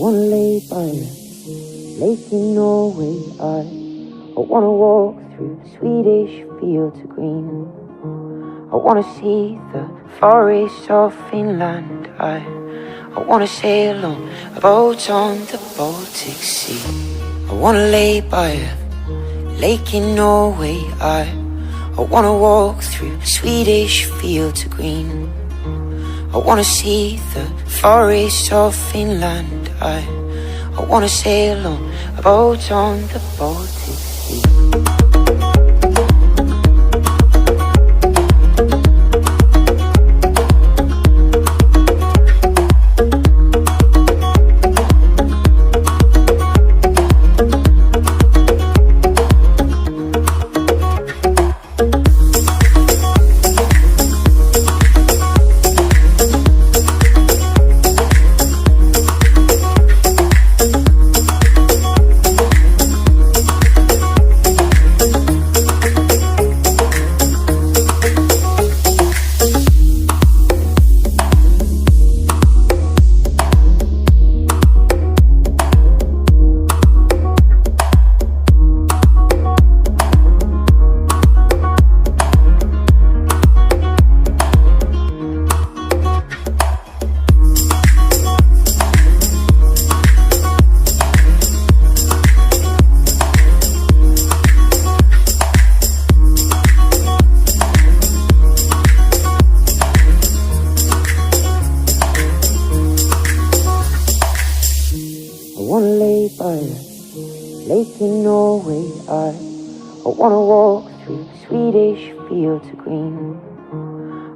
wanna lay by a lake in Norway. I wanna walk through Swedish fields of green. I wanna see the forests of Finland. I wanna sail on a boat on the Baltic Sea. I wanna lay by a lake in Norway. I wanna walk through Swedish fields of green. I wanna see the forests of Finland. I wanna sail on a boat on the Baltic Sea.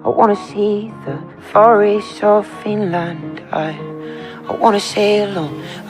I wanna see the forests of Finland. I wanna sail on a